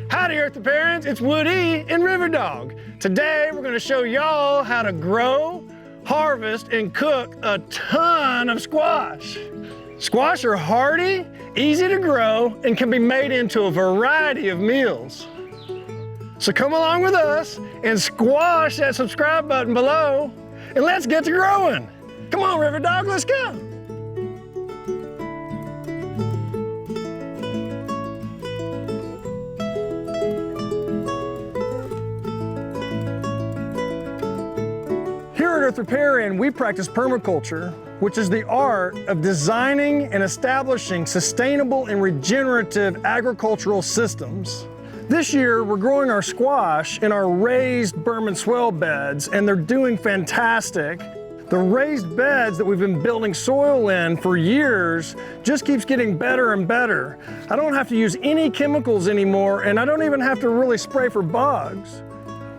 Howdy Earth Repairians, it's Woody and River Dog. Today we're going to show y'all how to grow, harvest, and cook a ton of squash. Squash are hardy, easy to grow, and can be made into a variety of meals. So come along with us and squash that subscribe button below, and let's get to growing. Come on River Dog, let's go. Here at Earth Repairian, we practice permaculture, which is the art of designing and establishing sustainable and regenerative agricultural systems. This year, we're growing our squash in our raised berm and swale beds, and they're doing fantastic. The raised beds that we've been building soil in for years just keeps getting better and better. I don't have to use any chemicals anymore, and I don't even have to really spray for bugs.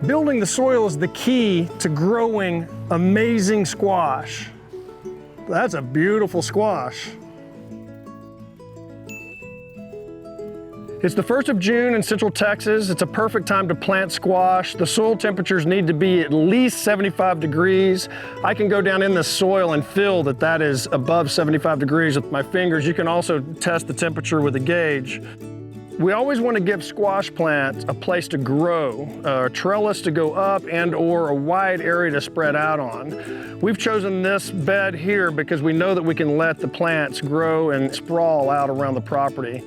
Building the soil is the key to growing amazing squash. That's a beautiful squash. It's the 1st of June in Central Texas. It's a perfect time to plant squash. The soil temperatures need to be at least 75 degrees. I can go down in the soil and feel that that is above 75 degrees with my fingers. You can also test the temperature with a gauge. We always want to give squash plants a place to grow, a trellis to go up and or a wide area to spread out on. We've chosen this bed here because we know that we can let the plants grow and sprawl out around the property.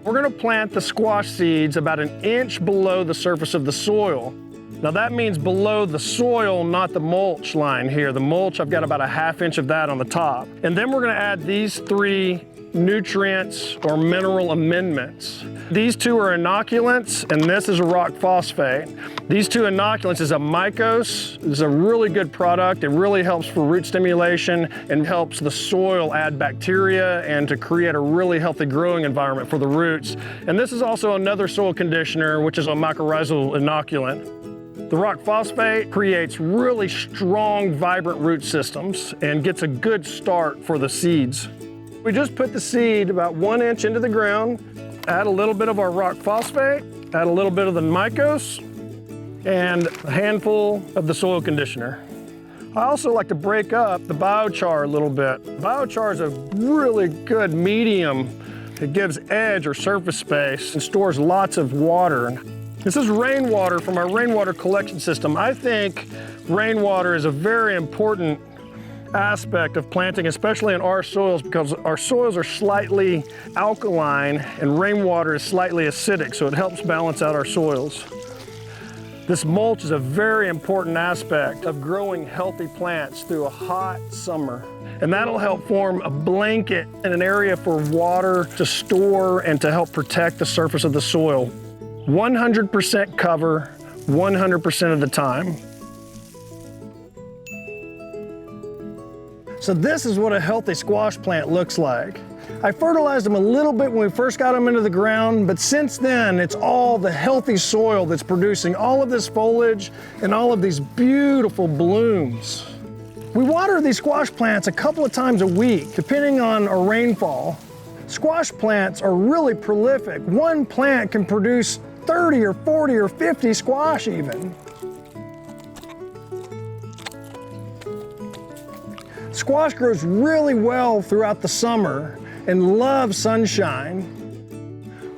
We're going to plant the squash seeds about 1 inch below the surface of the soil. Now that means below the soil, not the mulch line here. The mulch, I've got about 1/2 inch of that on the top. And then we're going to add these 3 nutrients or mineral amendments. These 2 are inoculants and this is a rock phosphate. These 2 inoculants is a mycose. It's a really good product. It really helps for root stimulation and helps the soil add bacteria and to create a really healthy growing environment for the roots. And this is also another soil conditioner, which is a mycorrhizal inoculant. The rock phosphate creates really strong, vibrant root systems and gets a good start for the seeds. We just put the seed about 1 inch into the ground, add a little bit of our rock phosphate, add a little bit of the mycose, and a handful of the soil conditioner. I also like to break up the biochar a little bit. Biochar is a really good medium. It gives edge or surface space and stores lots of water. This is rainwater from our rainwater collection system. I think rainwater is a very important aspect of planting, especially in our soils, because our soils are slightly alkaline and rainwater is slightly acidic, so it helps balance out our soils. This mulch is a very important aspect of growing healthy plants through a hot summer. And that'll help form a blanket and an area for water to store and to help protect the surface of the soil. 100% cover, 100% of the time. So this is what a healthy squash plant looks like. I fertilized them a little bit when we first got them into the ground, but since then it's all the healthy soil that's producing all of this foliage and all of these beautiful blooms. We water these squash plants a couple of times a week, depending on our rainfall. Squash plants are really prolific. One plant can produce 30 or 40 or 50 squash even. Squash grows really well throughout the summer and loves sunshine.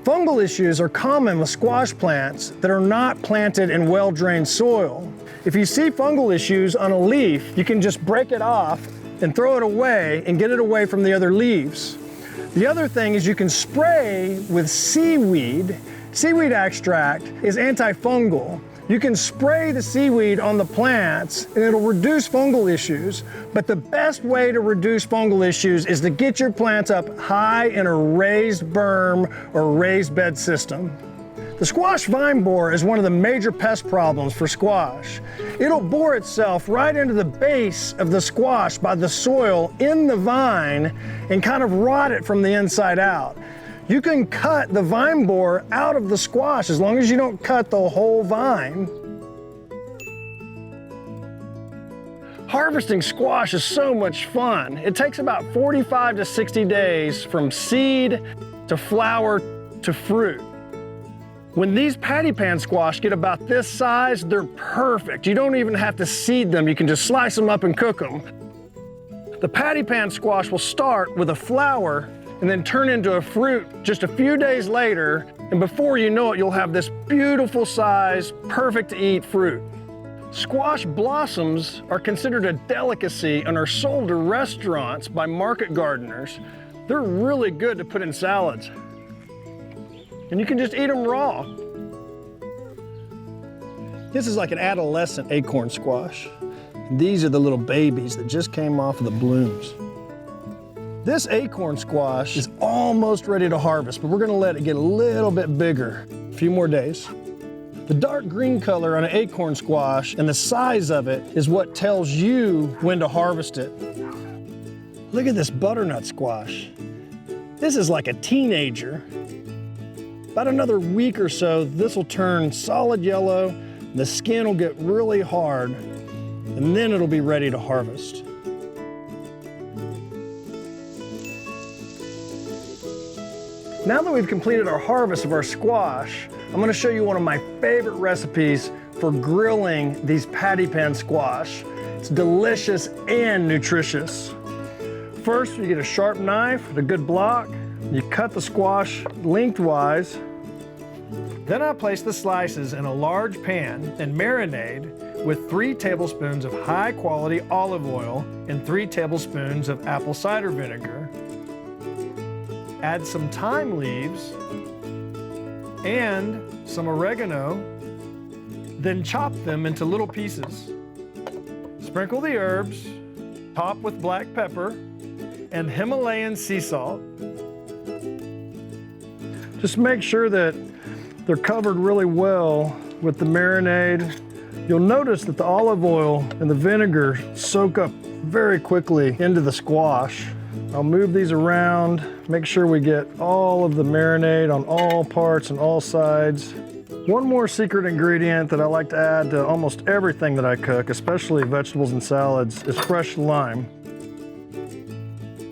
Fungal issues are common with squash plants that are not planted in well-drained soil. If you see fungal issues on a leaf, you can just break it off and throw it away and get it away from the other leaves. The other thing is you can spray with seaweed. Seaweed extract is antifungal. You can spray the seaweed on the plants and it'll reduce fungal issues, but the best way to reduce fungal issues is to get your plants up high in a raised berm or raised bed system. The squash vine borer is one of the major pest problems for squash. It'll bore itself right into the base of the squash by the soil in the vine and kind of rot it from the inside out. You can cut the vine borer out of the squash as long as you don't cut the whole vine. Harvesting squash is so much fun. It takes about 45 to 60 days from seed to flower to fruit. When these patty pan squash get about this size, they're perfect. You don't even have to seed them. You can just slice them up and cook them. The patty pan squash will start with a flower and then turn into a fruit just a few days later, and before you know it, you'll have this beautiful size, perfect to eat fruit. Squash blossoms are considered a delicacy and are sold to restaurants by market gardeners. They're really good to put in salads. And you can just eat them raw. This is like an adolescent acorn squash. These are the little babies that just came off of the blooms. This acorn squash is almost ready to harvest, but we're gonna let it get a little bit bigger. A few more days. The dark green color on an acorn squash and the size of it is what tells you when to harvest it. Look at this butternut squash. This is like a teenager. About another week or so, this will turn solid yellow, the skin will get really hard, and then it'll be ready to harvest. Now that we've completed our harvest of our squash, I'm going to show you one of my favorite recipes for grilling these patty pan squash. It's delicious and nutritious. First, you get a sharp knife with a good block. You cut the squash lengthwise. Then I place the slices in a large pan and marinade with 3 tablespoons of high-quality olive oil and 3 tablespoons of apple cider vinegar. Add some thyme leaves and some oregano, then chop them into little pieces. Sprinkle the herbs, top with black pepper and Himalayan sea salt. Just make sure that they're covered really well with the marinade. You'll notice that the olive oil and the vinegar soak up very quickly into the squash. I'll move these around, make sure we get all of the marinade on all parts and all sides. One more secret ingredient that I like to add to almost everything that I cook, especially vegetables and salads, is fresh lime.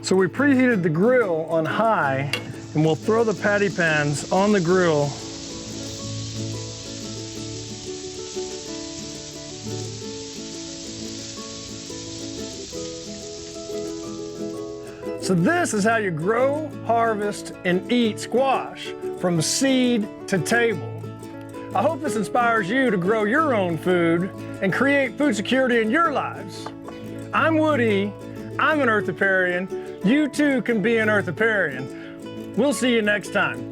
So we preheated the grill on high, and we'll throw the patty pans on the grill. So this is how you grow, harvest, and eat squash, from seed to table. I hope this inspires you to grow your own food and create food security in your lives. I'm Woody, I'm an Earth Repairian. You too can be an Earth Repairian. We'll see you next time.